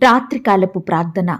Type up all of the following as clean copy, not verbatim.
రాత్రికాలపు ప్రార్థన.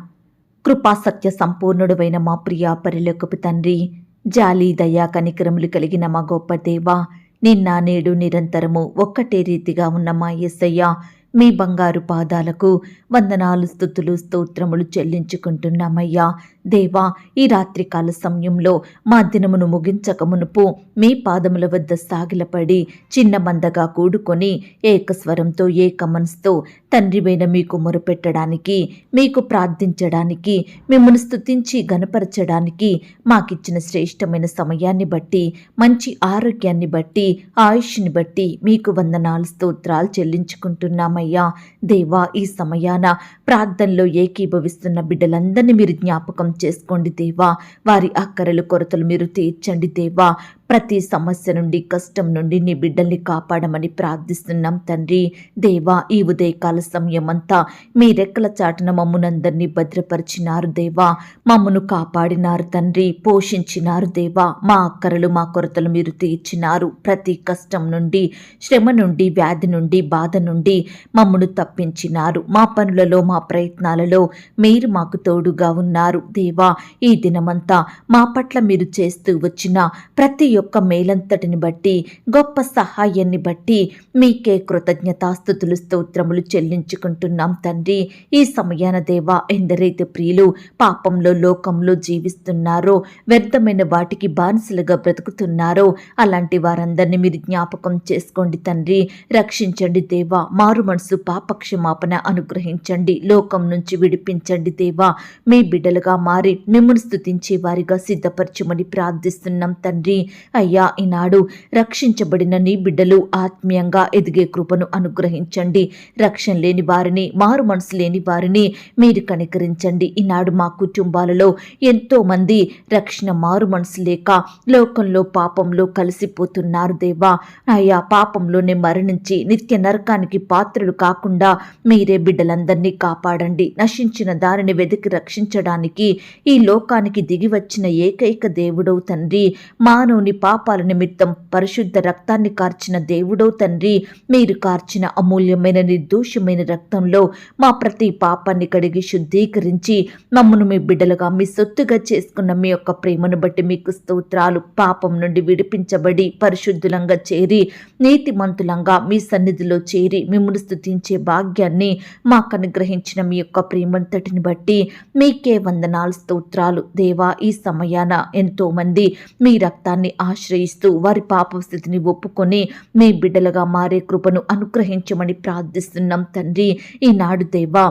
కృపాసత్య సంపూర్ణుడైన మా ప్రియ పరిలోకపు తండ్రి, జాలి దయా కనికరములు కలిగిన మా గొప్ప దేవా, నిన్న నేడు నిరంతరము ఒక్కటే రీతిగా ఉన్న మా యేసయ్య, మీ బంగారు పాదాలకు వందనాలు, స్తుతులు, స్తోత్రములు చెల్లించుకుంటున్నామయ్యా. దేవా, ఈ రాత్రికాల సమయంలో మా దినమును ముగించక మునుపు మీ పాదముల వద్ద సాగిలపడి చిన్న మందగా కూడుకొని ఏకస్వరంతో ఏక మనసుతో తండ్రివైన మీకు మొరపెట్టడానికి, మీకు ప్రార్థించడానికి, మిమ్మల్ని స్తుతించి గనపరచడానికి మాకిచ్చిన శ్రేష్టమైన సమయాన్ని బట్టి, మంచి ఆరోగ్యాన్ని బట్టి, ఆయుష్ని బట్టి మీకు వందనాలు, స్తోత్రాలు చెల్లించుకుంటున్నామయ్యా. దేవా, ఈ సమయాన ప్రార్థనలో ఏకీభవిస్తున్న బిడ్డలందరినీ మీరు జ్ఞాపకం చేసుకోండి దేవా. వారి అక్కరలు కొరతలు మీరు తీర్చండి దేవా. ప్రతి సమస్య నుండి, కష్టం నుండి నీ బిడ్డల్ని కాపాడమని ప్రార్థిస్తున్నాం తండ్రి. దేవా, ఈ ఉదయకాల సమయం అంతా మీ రెక్కల చాటున మమ్మునందరినీ భద్రపరిచినారు దేవా. మమ్మను కాపాడినారు తండ్రి, పోషించినారు దేవా. మా అక్కరలు, మా కొరతలు మీరు తీర్చినారు. ప్రతి కష్టం నుండి, శ్రమ నుండి, వ్యాధి నుండి, బాధ నుండి మమ్మను తప్పించినారు. మా పనులలో, మా ప్రయత్నాలలో మీరు మాకు తోడుగా ఉన్నారు దేవా. ఈ దినమంతా మా పట్ల మీరు చేస్తూ వచ్చిన ప్రతి ఒక్క మేలంతటిని బట్టి, గొప్ప సహాయాన్ని బట్టి మీకే కృతజ్ఞతాస్తుతులు, స్తోత్రములు చెల్లించుకుంటున్నాం తండ్రి. ఈ సమయాన దేవా, ఎందరైతే ప్రియులు పాపంలో, లోకంలో జీవిస్తున్నారో, వ్యర్థమైన వాటికి బానిసలుగా బ్రతుకుతున్నారో అలాంటి వారందరినీ మీరు జ్ఞాపకం చేసుకోండి తండ్రి. రక్షించండి దేవా. మారు మనసు, పాపక్షమాపణ అనుగ్రహించండి. లోకం నుంచి విడిపించండి దేవా. మీ బిడ్డలుగా మారి మిమ్మల్ని స్తుతించే వారిగా సిద్ధపరచమని ప్రార్థిస్తున్నాం తండ్రి. అయ్యా, ఈనాడు రక్షించబడిన నీ బిడ్డలు ఆత్మీయంగా ఎదిగే కృపను అనుగ్రహించండి. రక్షణ లేని వారిని, మారు మనసు లేని వారిని మీరు కనికరించండి. ఈనాడు మా కుటుంబాలలో ఎంతో మంది రక్షణ, మారు మనసు లేక లోకంలో, పాపంలో కలిసిపోతున్నారు దేవా. అయ్యా, పాపంలోనే మరణించి నిత్య నరకానికి పాత్రలు కాకుండా మీరే బిడ్డలందరినీ కాపాడండి. నశించిన దారిని వెతికి రక్షించడానికి ఈ లోకానికి దిగి వచ్చిన ఏకైక దేవుడవు తండ్రి. మానవుని పాపాల నిమిత్తం పరిశుద్ధ రక్తాన్ని కార్చిన దేవుడో తండ్రి. మీరు కార్చిన అమూల్యమైన, నిర్దోషమైన రక్తంలో మా ప్రతి పాపాన్ని కడిగి శుద్ధీకరించి మమ్మను మీ బిడ్డలుగా, మీ సొత్తుగా చేసుకున్న మీ యొక్క ప్రేమను బట్టి మీకు స్తోత్రాలు. పాపం నుండి విడిపించబడి పరిశుద్ధులంగా చేరి, నీతిమంతులంగా మీ సన్నిధిలో చేరి మిమ్మల్ని స్తుతించే భాగ్యాన్ని మాకు అనుగ్రహించిన మీ యొక్క ప్రేమంతటిని బట్టి మీకే వందనాలు, స్తోత్రాలు దేవా. ఈ సమయాన ఎంతో మంది మీ రక్తాన్ని ఆశ్రయిస్తూ వారి పాప స్థితిని ఒప్పుకొని మీ బిడ్డలుగా మారే కృపను అనుగ్రహించమని ప్రార్థిస్తున్నాం తండ్రి. ఈనాడు దేవా,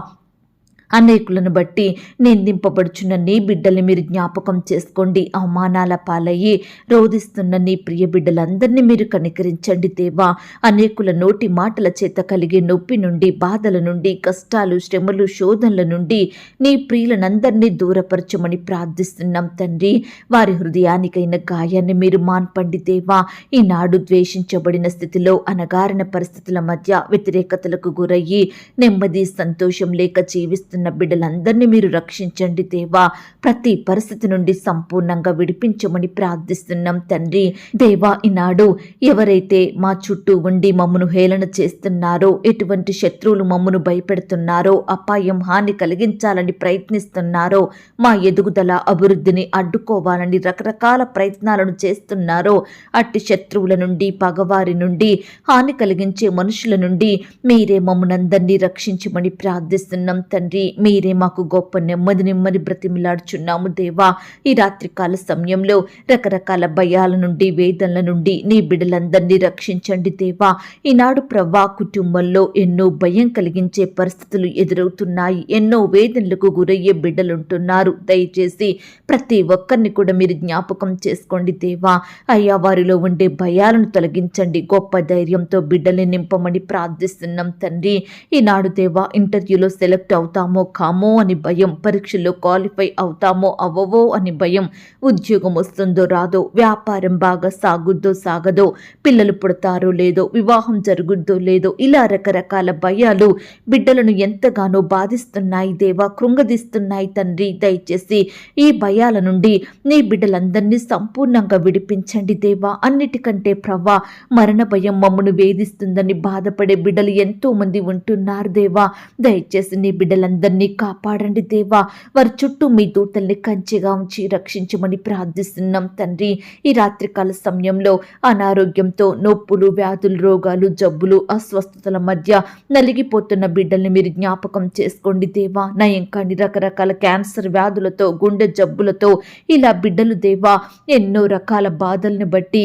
అనేకులను బట్టి నిందింపబడుచున్న నీ బిడ్డల్ని మీరు జ్ఞాపకం చేసుకోండి. అవమానాల పాలయ్యి రోధిస్తున్న నీ ప్రియ బిడ్డలందరినీ మీరు కనికరించండి దేవా. అనేకుల నోటి మాటల చేత కలిగే నొప్పి నుండి, బాధల నుండి, కష్టాలు, శ్రమలు, శోధనల నుండి నీ ప్రియులనందరినీ దూరపరచమని ప్రార్థిస్తున్నాం తండ్రి. వారి హృదయానికైన గాయాన్ని మీరు మాన్పండి దేవా. ఈనాడు ద్వేషించబడిన స్థితిలో, అనగారిన పరిస్థితుల మధ్య వ్యతిరేకతలకు గురయ్యి నెమ్మది, సంతోషం లేక జీవిస్తున్న బిడ్డలందరినీ మీరు రక్షించండి దేవా. ప్రతి పరిస్థితి నుండి సంపూర్ణంగా విడిపించమని ప్రార్థిస్తున్నాం తండ్రి. దేవా, ఈనాడు ఎవరైతే మా చుట్టూ ఉండి మమ్మను హేళన చేస్తున్నారో, ఎటువంటి శత్రువులు మమ్మను భయపెడుతున్నారో, అపాయం, హాని కలిగించాలని ప్రయత్నిస్తున్నారో, మా ఎదుగుదల, అభివృద్ధిని అడ్డుకోవాలని రకరకాల ప్రయత్నాలను చేస్తున్నారో, అట్టి శత్రువుల నుండి, పగవారి నుండి, హాని కలిగించే మనుషుల నుండి మీరే మమ్మనందరినీ రక్షించమని ప్రార్థిస్తున్నాం తండ్రి. మీరే మాకు గొప్ప నెమ్మది బ్రతిమిలాడుచున్నాము దేవా. ఈ రాత్రికాల సమయంలో రకరకాల భయాల నుండి, వేదనల నుండి నీ బిడ్డలందరినీ రక్షించండి దేవా. ఈనాడు ప్రవ్వా, కుటుంబంలో ఎన్నో భయం కలిగించే పరిస్థితులు ఎదురవుతున్నాయి. ఎన్నో వేదనలకు గురయ్యే బిడ్డలుంటున్నారు. దయచేసి ప్రతి ఒక్కరిని కూడా మీరు జ్ఞాపకం చేసుకోండి దేవా. అయ్యా, వారిలో ఉండే భయాలను తొలగించండి. గొప్ప ధైర్యంతో బిడ్డల్ని నింపమని ప్రార్థిస్తున్నాం తండ్రి. ఈనాడు దేవా, ఇంటర్వ్యూలో సెలెక్ట్ అవుతామో కామో అని భయం, పరీక్షల్లో క్వాలిఫై అవుతామో అవ్వవో అని భయం, ఉద్యోగం వస్తుందో రాదో, వ్యాపారం బాగా సాగుద్దో సాగదో, పిల్లలు పుడతారో లేదో, వివాహం జరుగుద్దో లేదో, ఇలా రకరకాల భయాలు బిడ్డలను ఎంతగానో బాధిస్తున్నాయి దేవా, కృంగదీస్తున్నాయి తండ్రి. దయచేసి ఈ భయాల నుండి నీ బిడ్డలందరినీ సంపూర్ణంగా విడిపించండి దేవా. అన్నిటికంటే ప్రవ్వా, మరణ భయం మమ్మను వేధిస్తుందని బాధపడే బిడ్డలు ఎంతో మంది ఉంటున్నారు దేవా. దయచేసి నీ బిడ్డలందరూ బిడ్డలందరినీ కాపాడండి దేవా. వారి చుట్టూ మీ దూతల్ని కంచెగా ఉంచి రక్షించమని ప్రార్థిస్తున్నాం తండ్రి. ఈ రాత్రికాల సమయంలో అనారోగ్యంతో నొప్పులు, వ్యాధులు, రోగాలు, జబ్బులు, అస్వస్థతల మధ్య నలిగిపోతున్న బిడ్డల్ని మీరు జ్ఞాపకం చేసుకోండి దేవా. నయం కాని రకరకాల క్యాన్సర్ వ్యాధులతో, గుండె జబ్బులతో ఇలా బిడ్డలు దేవా ఎన్నో రకాల బాధల్ని బట్టి,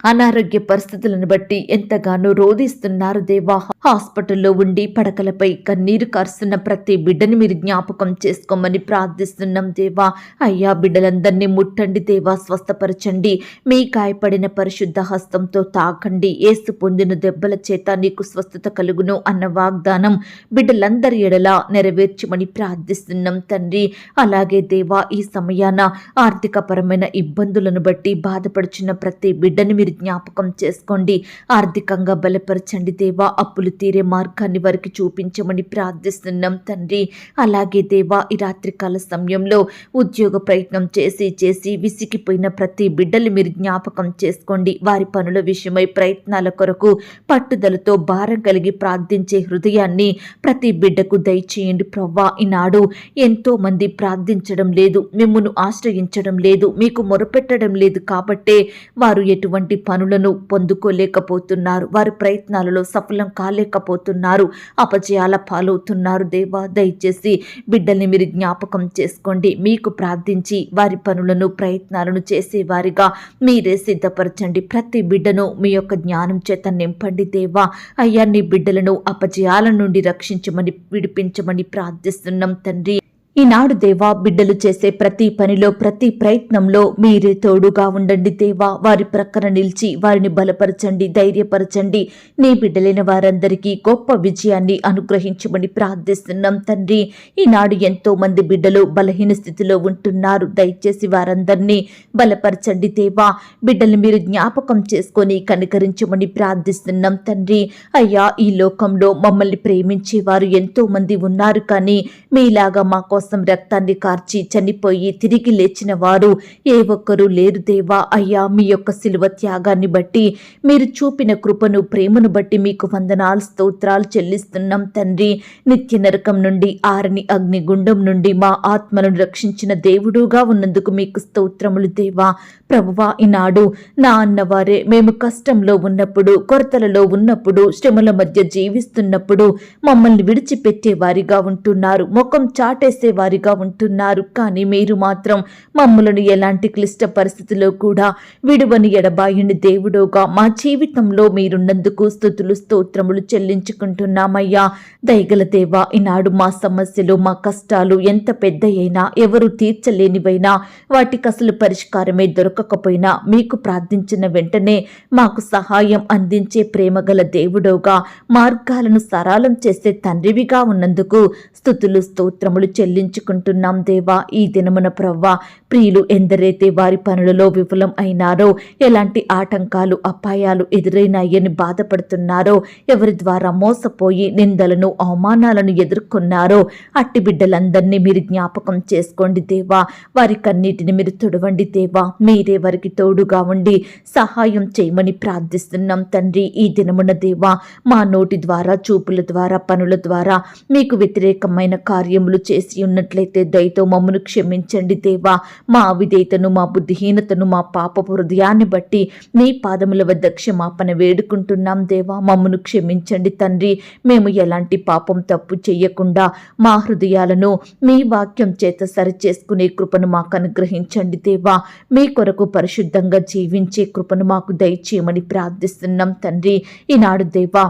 అనారోగ్య పరిస్థితులను బట్టి ఎంతగానో రోధిస్తున్నారు దేవా. హాస్పిటల్లో ఉండి పడకలపై కన్నీరు కారుస్తున్న ప్రతి బిడ్డని మీరు జ్ఞాపకం చేసుకోమని ప్రార్థిస్తున్నాం దేవా. అయ్యా, బిడ్డలందరినీ ముట్టండి దేవా, స్వస్థపరచండి. మీ గాయపడిన పరిశుద్ధ హస్తంతో తాకండి. యేసు పొందిన దెబ్బల చేత నీకు స్వస్థత కలుగును అన్న వాగ్దానం బిడ్డలందరి ఎడలా నెరవేర్చమని ప్రార్థిస్తున్నాం తండ్రి. అలాగే దేవా, ఈ సమయాన ఆర్థికపరమైన ఇబ్బందులను బట్టి బాధపడుచున్న ప్రతి బిడ్డని మీరు జ్ఞాపకం చేసుకోండి. ఆర్థికంగా బలపరచండి దేవా. అప్పులు తీరే మార్గాన్ని వారికి చూపించమని ప్రార్థిస్తున్నాం తండ్రి. అలాగే దేవా, ఈ రాత్రికాల సమయంలో ఉద్యోగ ప్రయత్నం చేసి విసిగిపోయిన ప్రతి బిడ్డలు మీరు జ్ఞాపకం చేసుకోండి. వారి పనుల విషయమై ప్రయత్నాల కొరకు పట్టుదలతో భారం కలిగి ప్రార్థించే హృదయాన్ని ప్రతి బిడ్డకు దయచేయండి ప్రవ్వా. ఈనాడు ఎంతో మంది ప్రార్థించడం లేదు, మిమ్మును ఆశ్రయించడం లేదు, మీకు మొరపెట్టడం లేదు కాబట్టే వారు ఎటువంటి పనులను పొందుకోలేకపోతున్నారు. వారి ప్రయత్నాలలో సఫలం కాలేకపోతున్నారు, అపజయాల పాలవుతున్నారు దేవా. దయచేసి బిడ్డల్ని మీరు జ్ఞాపకం చేసుకోండి. మీకు ప్రార్థించి వారి పనులను, ప్రయత్నాలను చేసేవారిగా మీరే సిద్ధపరచండి. ప్రతి బిడ్డను మీ యొక్క జ్ఞానం చేత నింపండి దేవా. అయ్యా, నీ బిడ్డలను అపజయాల నుండి రక్షించమని, విడిపించమని ప్రార్థిస్తున్నాం తండ్రి. ఈనాడు దేవా, బిడ్డలు చేసే ప్రతి పనిలో, ప్రతి ప్రయత్నంలో మీరే తోడుగా ఉండండి దేవా. వారి ప్రక్కన నిలిచి వారిని బలపరచండి, ధైర్యపరచండి. నీ బిడ్డలైన వారందరికీ గొప్ప విజయాన్ని అనుగ్రహించమని ప్రార్థిస్తున్నాం తండ్రి. ఈనాడు ఎంతో మంది బిడ్డలు బలహీన స్థితిలో ఉంటున్నారు. దయచేసి వారందరినీ బలపరచండి దేవా. బిడ్డల్ని మీరు జ్ఞాపకం చేసుకొని కనికరించమని ప్రార్థిస్తున్నాం తండ్రి. అయ్యా, ఈ లోకంలో మమ్మల్ని ప్రేమించే వారు ఎంతో మంది ఉన్నారు, కానీ మీలాగా మా కోసం రక్తాన్ని కార్చి చనిపోయి తిరిగి లేచిన వారు ఏ ఒక్కరూ లేరు దేవా. అయ్యా, మీ యొక్క శిలువ త్యాగాన్ని బట్టి, మీరు చూపిన కృపను, ప్రేమను బట్టి మీకు వందనాలు, స్తోత్రాలు చెల్లిస్తున్నాం తండ్రి. నిత్య నరకం నుండి, ఆరని అగ్నిగుండం నుండి మా ఆత్మలను రక్షించిన దేవుడుగా ఉన్నందుకు మీకు స్తోత్రములు దేవా. ప్రభువా, ఈనాడు నా అన్నవారే మేము కష్టంలో ఉన్నప్పుడు, కొరతలలో ఉన్నప్పుడు, శ్రమల మధ్య జీవిస్తున్నప్పుడు మమ్మల్ని విడిచిపెట్టే వారిగా ఉంటున్నారు, ముఖం చాటేసే వారిగా ఉంటున్నారు. కానీ మీరు మాత్రం మమ్మలను ఎలాంటి క్లిష్ట పరిస్థితుల్లో కూడా విడువని ఎడబాయని దేవుడుగా మా జీవితంలో మీరున్నందుకు స్తుతులు, స్తోత్రములు చెల్లించుకుంటున్నామయ్యా. దయగల దేవా, ఈనాడు మా సమస్యలు, మా కష్టాలు ఎంత పెద్ద అయినా, ఎవరు తీర్చలేనివైనా, వాటికి అసలు పరిష్కారమే దొరకకపోయినా మీకు ప్రార్థించిన వెంటనే మాకు సహాయం అందించే ప్రేమగల దేవుడుగా, మార్గాలను సరళం చేసే తండ్రివిగా ఉన్నందుకు స్తుతులు, స్తోత్రములు చెల్లించుకుంటున్నాం దేవా. ఈ దినమున ప్రవ్వా, ప్రియులు ఎందరైతే వారి పనులలో విఫలం అయినారో, ఎలాంటి ఆటంకాలు, అపాయాలు ఎదురైనాయని బాధపడుతున్నారో, ఎవరి ద్వారా మోసపోయి నిందలను, అవమానాలను ఎదుర్కొన్నారో అట్టి బిడ్డలందరినీ మీరు జ్ఞాపకం చేసుకోండి దేవా. వారి కన్నీటిని మీరు తుడవండి దేవా. మీరే వారికి తోడుగా ఉండి సహాయం చేయమని ప్రార్థిస్తున్నాం తండ్రి. ఈ దినమున దేవా, మా నోటి ద్వారా, చూపుల ద్వారా, పనుల ద్వారా మీకు వ్యతిరేకమైన కార్యములు చేసి ఉన్నట్లయితే దయతో మమ్మను క్షమించండి దేవా. మా అవిధేయతను, మా బుద్ధిహీనతను, మా పాపపు హృదయాన్ని బట్టి మీ పాదముల వద్ద క్షమాపణ వేడుకుంటున్నాం దేవా. మమ్మను క్షమించండి తండ్రి. మేము ఎలాంటి పాపం, తప్పు చేయకుండా మా హృదయాలను మీ వాక్యం చేత సరిచేసుకునే కృపను మాకు అనుగ్రహించండి దేవా. మీ కొరకు పరిశుద్ధంగా జీవించే కృపను మాకు దయచేయమని ప్రార్థిస్తున్నాం తండ్రి. ఈనాడు దేవా,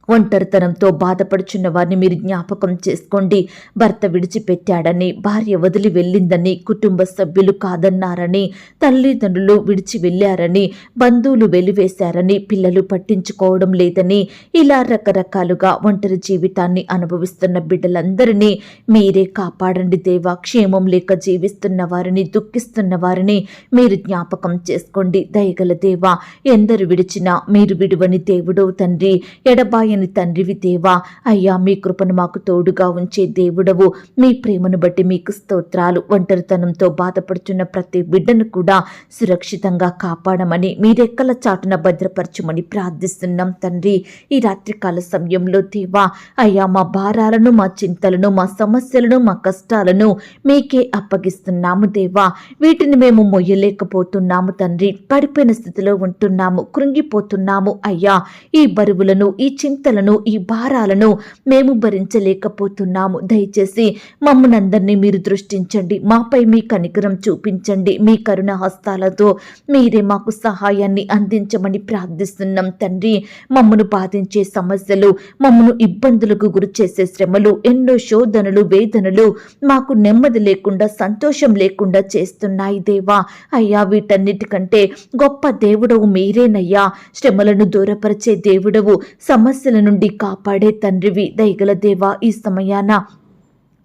ఒంటరితనంతో బాధపడుచున్న వారిని మీరు జ్ఞాపకం చేసుకోండి. భర్త విడిచిపెట్టాడని, భార్య వదిలి వెళ్ళిందని, కుటుంబ సభ్యులు కాదన్నారని, తల్లిదండ్రులు విడిచి వెళ్ళారని, బంధువులు వెలివేశారని, పిల్లలు పట్టించుకోవడం లేదని, ఇలా రకరకాలుగా ఒంటరి జీవితాన్ని అనుభవిస్తున్న బిడ్డలందరినీ మీరే కాపాడండి దేవా. క్షేమం లేక జీవిస్తున్న వారిని, దుఃఖిస్తున్న వారిని మీరు జ్ఞాపకం చేసుకోండి. దయగల దేవా, ఎందరు విడిచినా మీరు విడువని దేవుడో తండ్రి. ఎడబాయని ఎడబాయని తండ్రివి దేవా. అయ్యా, మీ కృపను మాకు తోడుగా ఉంచే దేవుడవు. మీ ప్రేమను బట్టి మీకు స్తోత్రాలు. ఒంటరితనంతో బాధపడుతున్న ప్రతి బిడ్డను కూడా సురక్షితంగా కాపాడమని, మీరెక్కల చాటున భద్రపరచమని ప్రార్థిస్తున్నాం తండ్రి. ఈ రాత్రికాల సమయంలో దేవా, అయ్యా, మా భారాలను, మా చింతలను, మా సమస్యలను, మా కష్టాలను మీకే అప్పగిస్తున్నాము దేవా. వీటిని మేము మొయ్యలేకపోతున్నాము తండ్రి. పడిపోయిన స్థితిలో ఉంటున్నాము, కృంగిపోతున్నాము అయ్యా. ఈ బరువులను, ఈ చింతలను, ఈ భారాలను మేము భరించలేకపోతున్నాము. దయచేసి మమ్మల్ని అందరినీ మీరు దృష్టించండి. మాపై మీ కనికరం చూపించండి. మీ కరుణ హస్తాలతో మీరే మాకు సహాయాన్ని అందించమని ప్రార్థిస్తున్నాం తండ్రి. మమ్మను బాధించే సమస్యలు, మమ్మను ఇబ్బందులకు గురి చేసే శ్రమలు, ఎన్నో శోధనలు, వేదనలు మాకు నెమ్మది లేకుండా, సంతోషం లేకుండా చేస్తున్నాయి దేవా. అయ్యా, వీటన్నిటికంటే గొప్ప దేవుడవు మీరేనయ్యా. శ్రమలను దూరపరిచే దేవుడవు, సమస్యల నుండి కాపాడే తండ్రివి. దయగల దేవా, ఈ సమయాన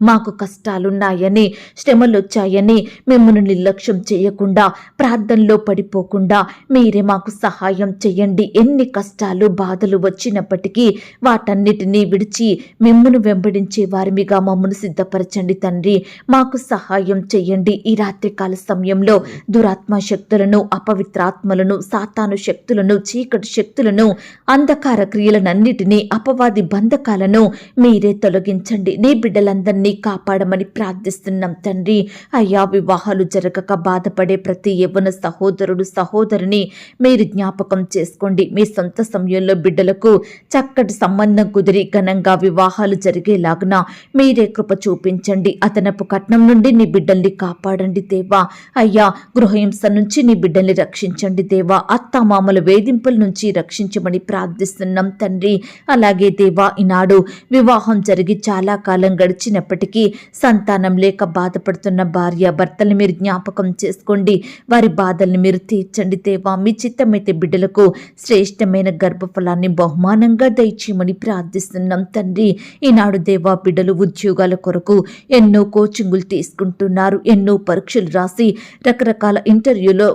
మాకు కష్టాలున్నాయని, శ్రమలొచ్చాయని మిమ్మల్ని నిర్లక్ష్యం చేయకుండా, ప్రార్థనలో పడిపోకుండా మీరే మాకు సహాయం చేయండి. ఎన్ని కష్టాలు, బాధలు వచ్చినప్పటికీ వాటన్నిటినీ విడిచి మిమ్మల్ని వెంబడించే వారిమిగా మమ్మల్ని సిద్ధపరచండి తండ్రి. మాకు సహాయం చేయండి. ఈ రాత్రికాల సమయంలో దురాత్మ శక్తులను, అపవిత్రాత్మలను, సాతాను శక్తులను, చీకటి శక్తులను, అంధకార క్రియలనన్నిటినీ, అపవాది బంధకాలను మీరే తొలగించండి. నీ బిడ్డలందరినీ కాపాడమని ప్రార్థిస్తున్నాం తండ్రి. అయ్యా, వివాహాలు జరగక బాధపడే ప్రతి యవ్వన సహోదరుడు, సహోదరిని మీరు జ్ఞాపకం చేసుకోండి. మీ సొంత సమయంలో బిడ్డలకు చక్కటి సంబంధం కుదిరి ఘనంగా వివాహాలు జరిగేలాగున మీరే కృప చూపించండి. అదనపు కట్నం నుండి నీ బిడ్డల్ని కాపాడండి దేవా. అయ్యా, గృహహింస నుంచి నీ బిడ్డల్ని రక్షించండి దేవా. అత్తామామల వేధింపుల నుంచి రక్షించమని ప్రార్థిస్తున్నాం తండ్రి. అలాగే దేవా, ఈనాడు వివాహం జరిగి చాలా కాలం గడిచినప్పటికీ సంతానం లేక బాధపడుతున్న భార్య భర్తల్ని మీరు జ్ఞాపకం చేసుకోండి. వారి బాధల్ని మీరు తీర్చండి దేవా. మీ చిత్తమైతే బిడ్డలకు శ్రేష్టమైన గర్భఫలాన్ని బహుమానంగా దయచేయమని ప్రార్థిస్తున్నాం తండ్రి. ఈనాడు దేవా, బిడ్డలు ఉద్యోగాల కొరకు ఎన్నో కోచింగులు తీసుకుంటున్నారు. ఎన్నో పరీక్షలు రాసి రకరకాల ఇంటర్వ్యూలో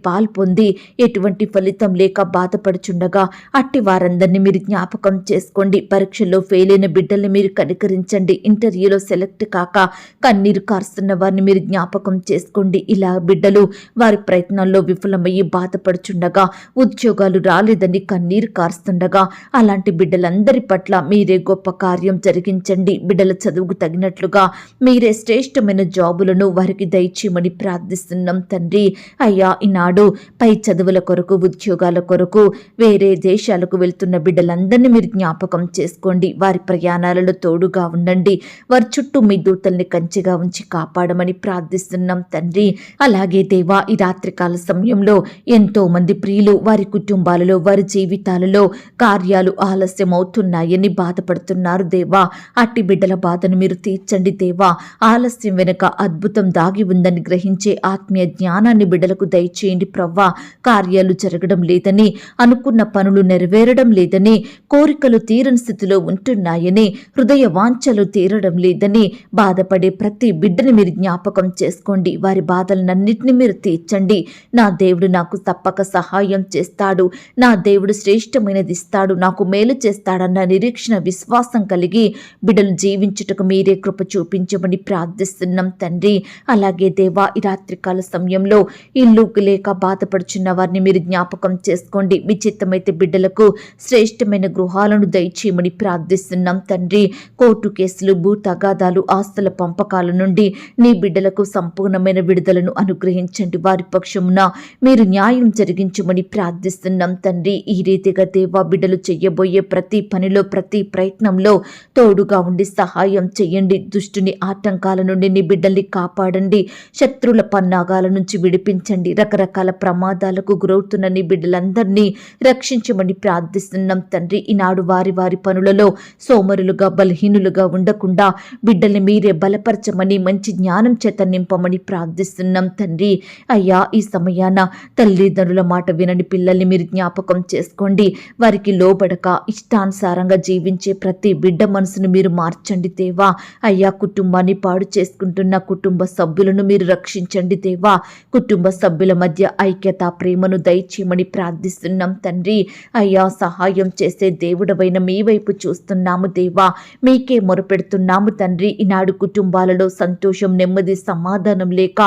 పాల్పొంది ఎటువంటి ఫలితం లేక బాధపడుచుండగా అట్టి వారందరినీ మీరు జ్ఞాపకం చేసుకోండి. పరీక్షల్లో ఫెయిల్ అయిన బిడ్డల్ని మీరు కనికరించండి. ఇంటర్వ్యూలో సెలెక్ట్ కాక కన్నీరు కారుస్తున్న వారిని మీరు జ్ఞాపకం చేసుకోండి. ఇలా బిడ్డలు వారి ప్రయత్నాల్లో విఫలమయ్యి బాధపడుచుండగా, ఉద్యోగాలు రాలేదని కన్నీరు కారుస్తుండగా, అలాంటి బిడ్డలందరి పట్ల మీరే గొప్ప కార్యం జరిగించండి. బిడ్డల చదువుకు తగినట్లుగా మీరే శ్రేష్టమైన జాబులను వారికి దయచేయమని ప్రార్థిస్తున్నాం తండ్రి. అయ్యా, ఈనాడు పై చదువుల కొరకు, ఉద్యోగాల కొరకు వేరే దేశాలకు వెళ్తున్న బిడ్డలందరినీ మీరు జ్ఞాపకం చేసుకోండి. వారి ప్రయాణాలలో తోడుగా ఉండండి. వారి చుట్టూ మీ దూతల్ని కంచెగా ఉంచి కాపాడమని ప్రార్థిస్తున్నాం తండ్రి. అలాగే దేవా, ఈ రాత్రికాల సమయంలో ఎంతో మంది ప్రియులు వారి కుటుంబాలలో, వారి జీవితాలలో కార్యాలు ఆలస్యం అవుతున్నాయని బాధపడుతున్నారు దేవా. అట్టి బిడ్డల బాధను మీరు తీర్చండి దేవా. ఆలస్యం వెనుక అద్భుతం దాగి ఉందని గ్రహించే ఆత్మీయ జ్ఞానాన్ని బిడ్డలకు దయచేయండి ప్రవ్వా. కార్యాలు జరగడం లేదని, అనుకున్న పనులు నెరవేరడం లేదని, కోరికలు తీరని స్థితిలో ఉంటున్నాయని, హృదయ వాంఛలు తీరడం లేదని బాధపడే ప్రతి బిడ్డని మీరు జ్ఞాపకం చేసుకోండి. వారి బాధలన్నింటినీ మీరు తీర్చండి. నా దేవుడు నాకు తప్పక సహాయం చేస్తాడు, నా దేవుడు శ్రేష్టమైనది ఇస్తాడు, నాకు మేలు చేస్తాడన్న నిరీక్షణ, విశ్వాసం కలిగి బిడ్డలు జీవించుటకు మీరే కృప చూపించమని ప్రార్థిస్తున్నాం తండ్రి. అలాగే దేవా, ఈ రాత్రికాల సమయంలో ఇల్లు లేక బాధపడుచున్న వారిని మీరు జ్ఞాపకం చేసుకోండి. మీ చిత్తమైతే బిడ్డలకు శ్రేష్టమైన గృహాలను దయచేయమని ప్రార్థిస్తున్నాం తండ్రి. కోర్టు కేసులు, భూ తగాదాలు, ఆస్తుల పంపకాల నుండి నీ బిడ్డలకు సంపూర్ణమైన విడుదలను అనుగ్రహించండి. వారి పక్షమున మీరు న్యాయం జరిగించమని ప్రార్థిస్తున్నాం తండ్రి. ఈ రీతిగా దేవా, బిడ్డలు చెయ్యబోయే ప్రతి పనిలో, ప్రతి ప్రయత్నంలో తోడుగా ఉండి సహాయం చేయండి. దుష్టుని ఆటంకాల నుండి నీ బిడ్డల్ని కాపాడండి. శత్రుల పన్నాగాల నుంచి విడిపించండి. రకరకాల ప్రమాదాలకు గురవుతున్న నీ బిడ్డలందరినీ రక్షించమని ప్రార్థిస్తున్నాం తండ్రి. ఈనాడు వారి వారి పనులలో సోమరులుగా, బలహీనులుగా ఉండకుండా బిడ్డల్ని మీరే బలపరచమని మంచి జ్ఞానం చేత నింపమని ప్రార్థిస్తున్నాం తండ్రి. అయ్యా, ఈ సమయాన తల్లిదండ్రుల మాట వినని పిల్లల్ని మీరు జ్ఞాపకం చేసుకోండి. వారికి లోబడక ఇష్టానుసారంగా జీవించే ప్రతి బిడ్డ మనసును మీరు మార్చండి దేవా. అయ్యా, కుటుంబాన్ని పాడు చేసుకుంటున్న కుటుంబ సభ్యులను మీరు రక్షించండి దేవా. కుటుంబ సభ్యుల మధ్య ఐక్యత, ప్రేమను దయచేయమని ప్రార్థిస్తున్నాం తండ్రి. అయ్యా, సహాయం చేసే దేవుడవైన మీ వైపు చూస్తున్నాము దేవా. మీకే మొరపెడుతున్నాము తండ్రి. ఈనాడు కుటుంబాలలో సంతోషం, నెమ్మది, సమాధానం లేక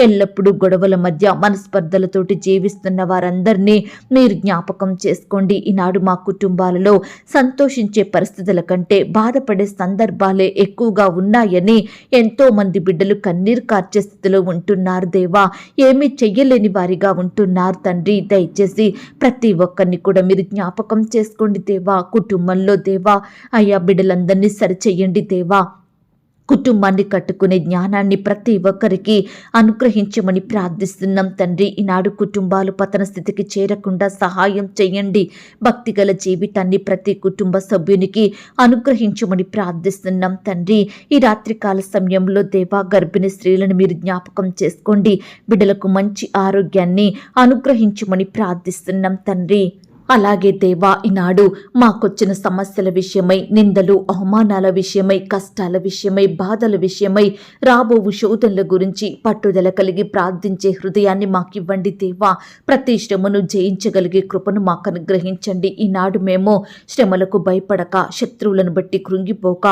ఎల్లప్పుడూ గొడవల మధ్య మనస్పర్ధలతోటి జీవిస్తున్న వారందరినీ మీరు జ్ఞాపకం చేసుకోండి. ఈనాడు మా కుటుంబాలలో సంతోషించే పరిస్థితుల కంటే బాధపడే సందర్భాలే ఎక్కువగా ఉన్నాయని ఎంతో మంది బిడ్డలు కన్నీరు కార్చే స్థితిలో ఉంటున్నారు దేవా. ఏమీ చెయ్యలేని వారిగా ఉంటున్నారు తండ్రి. దయచేసి ప్రతి ఒక్కరిని కూడా మీరు జ్ఞాపకం చేసుకోండి దేవా. కుటుంబంలో దేవా అయ్యా బిడ్డలందరినీ సరిచెయ్యండి దేవా. కుటుంబాన్ని కట్టుకునే జ్ఞానాన్ని ప్రతి ఒక్కరికి అనుగ్రహించమని ప్రార్థిస్తున్నాం తండ్రి. ఈనాడు కుటుంబాలు పతన స్థితికి చేరకుండా సహాయం చేయండి. భక్తిగల జీవితాన్ని ప్రతి కుటుంబ సభ్యునికి అనుగ్రహించమని ప్రార్థిస్తున్నాం తండ్రి. ఈ రాత్రికాల సమయంలో దేవా, గర్భిణీ స్త్రీలను మీరు జ్ఞాపకం చేసుకోండి. బిడ్డలకు మంచి ఆరోగ్యాన్ని అనుగ్రహించమని ప్రార్థిస్తున్నాం తండ్రి. అలాగే దేవా, ఈనాడు మాకొచ్చిన సమస్యల విషయమై, నిందలు, అవమానాల విషయమై, కష్టాల విషయమై, బాధల విషయమై, రాబో శోధనల గురించి పట్టుదల కలిగి ప్రార్థించే హృదయాన్ని మాకివ్వండి దేవా. ప్రతి శ్రమను జయించగలిగే కృపను మాకు అనుగ్రహించండి. ఈనాడు మేము శ్రమలకు భయపడక, శత్రువులను బట్టి కృంగిపోక,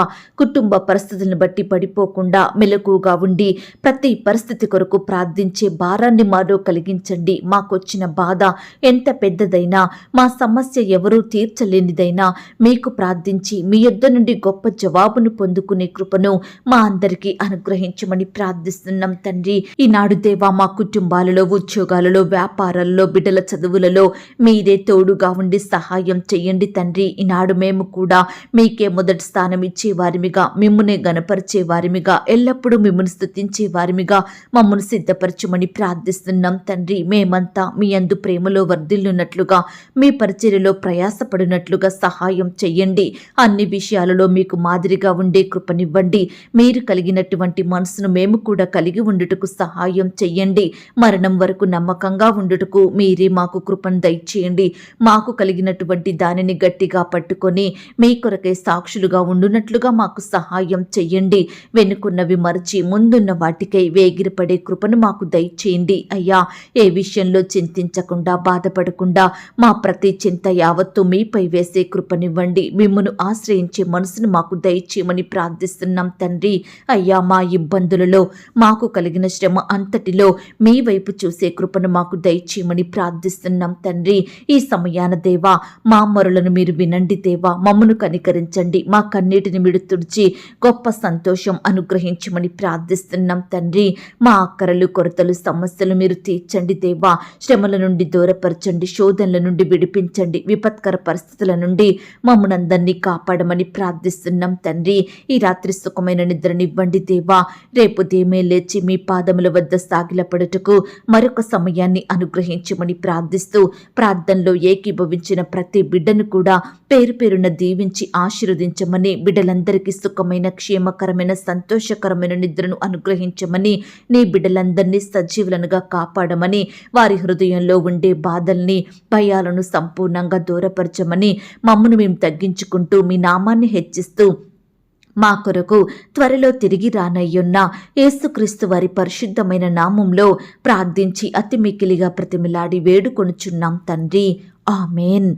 కుటుంబ పరిస్థితులను బట్టి పడిపోకుండా మెలకుగా ఉండి ప్రతి పరిస్థితి కొరకు ప్రార్థించే భారాన్ని మాలో కలిగించండి. మాకొచ్చిన బాధ ఎంత పెద్దదైనా, మా సమస్య ఎవరూ తీర్చలేనిదైనా మీకు ప్రార్థించి మీ యొద్ద నుండి గొప్ప జవాబును పొందుకునే కృపను మా అందరికీ అనుగ్రహించమని ప్రార్థిస్తున్నాం తండ్రి. ఈనాడు దేవా, మా కుటుంబాలలో, ఉద్యోగాలలో, వ్యాపారాలలో, బిడ్డల చదువులలో మీరే తోడుగా ఉండి సహాయం చేయండి తండ్రి. ఈనాడు మేము కూడా మీకే మొదటి స్థానం ఇచ్చే వారిమిగా, మిమ్మునే గణపరిచే వారిమిగా, ఎల్లప్పుడూ మిమ్మల్ని స్తుతించే వారిమిగా మమ్మల్ని సిద్ధపరచమని ప్రార్థిస్తున్నాం తండ్రి. మేమంతా మీ యందు ప్రేమలో వర్ధిల్లున్నట్లుగా, మీ పరిచర్యలో ప్రయాసపడినట్లుగా సహాయం చెయ్యండి. అన్ని విషయాలలో మీకు మాదిరిగా ఉండే కృపనివ్వండి. మీరు కలిగినటువంటి మనసును మేము కూడా కలిగి ఉండుటకు సహాయం చెయ్యండి. మరణం వరకు నమ్మకంగా ఉండుటకు మీరే మాకు కృపను దయచేయండి. మాకు కలిగినటువంటి దానిని గట్టిగా పట్టుకొని మీ కొరకే సాక్షులుగా ఉండునట్లుగా మాకు సహాయం చెయ్యండి. వెనుకున్నవి మరచి ముందున్న వాటికై వేగిరపడే కృపను మాకు దయచేయండి. అయ్యా, ఏ విషయంలో చింతించకుండా, బాధపడకుండా మా ప్రతి చింత యావత్తు మీపై వేసే కృపనివ్వండి. మిమ్మను ఆశ్రయించే మనసును మాకు దయచేయమని ప్రార్థిస్తున్నాం తండ్రి. అయ్యా, మా ఇబ్బందులలో, మాకు కలిగిన శ్రమ అంతటిలో మీ వైపు చూసే కృపను మాకు దయచేయమని ప్రార్థిస్తున్నాం తండ్రి. ఈ సమయాన దేవా, మా మొరలను మీరు వినండి దేవా. మమ్మను కనికరించండి. మా కన్నీటిని మీరు తుడిచి గొప్ప సంతోషం అనుగ్రహించమని ప్రార్థిస్తున్నాం తండ్రి. మా అక్కరలు, కొరతలు, సమస్యలు మీరు తీర్చండి దేవా. శ్రమల నుండి దూరపరచండి, శోధనల నుండి విడిపించండి. విపత్కర పరిస్థితుల నుండి మమ్మల్ని అందరినీ కాపాడమని ప్రార్థిస్తున్నాం తండ్రి. ఈ రాత్రి సుఖమైన నిద్రనివ్వండి దేవా. రేపు ఉదయమే లేచి మీ పాదముల వద్ద సాగిలపడుటకు మరొక సమయాన్ని అనుగ్రహించమని ప్రార్థిస్తూ, ప్రార్థనలో ఏకీభవించిన ప్రతి బిడ్డను కూడా పేరు పేరున దీవించి ఆశీర్వదించమని, బిడ్డలందరికీ సుఖమైన, క్షేమకరమైన, సంతోషకరమైన నిద్రను అనుగ్రహించమని, నీ బిడ్డలందరినీ సజీవులనుగా కాపాడమని, వారి హృదయంలో ఉండే బాధల్ని, భయాలను సంపూర్ణంగా దూరపరచమని, మమ్మను మేము తగ్గించుకుంటూ మీ నామాన్ని హెచ్చిస్తూ మా కొరకు త్వరలో తిరిగి రానయ్యున్న యేసుక్రీస్తు వారి పరిశుద్ధమైన నామంలో ప్రార్థించి అతి మిక్కిలిగా ప్రతిమిలాడి వేడుకొనుచున్నాం తండ్రి. ఆమేన్.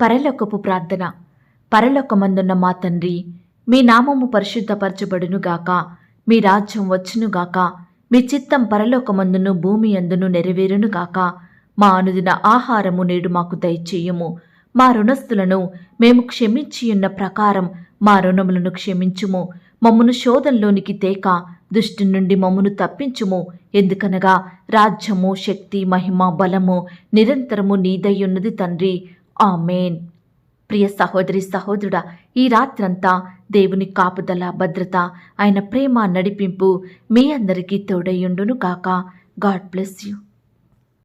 పరలోకపు ప్రార్థన. పరలోకమందున్న మా తండ్రి, మీ నామము పరిశుద్ధపరచబడునుగాక. మీ రాజ్యం వచ్చునుగాక. మీ చిత్తం పరలోకమందును భూమి అందును నెరవేరునుగాక. మా అనుదిన ఆహారము నేడు మాకు దయచేయము. మా రుణస్థులను మేము క్షమించియున్న ప్రకారం మా రుణములను క్షమించుము. మమ్మను శోధంలోనికి తేక దుష్టి నుండి మమ్మను తప్పించుము. ఎందుకనగా రాజ్యము, శక్తి, మహిమ, బలము నిరంతరము నీదయ్యున్నది తండ్రి. ఆమేన్. ప్రియ సహోదరి, సహోదరుడా, ఈ రాత్రంతా దేవుని కాపుదల, భద్రత, ఆయన ప్రేమ, నడిపింపు మీ అందరికీ తోడయ్యుండును కాక. God bless you.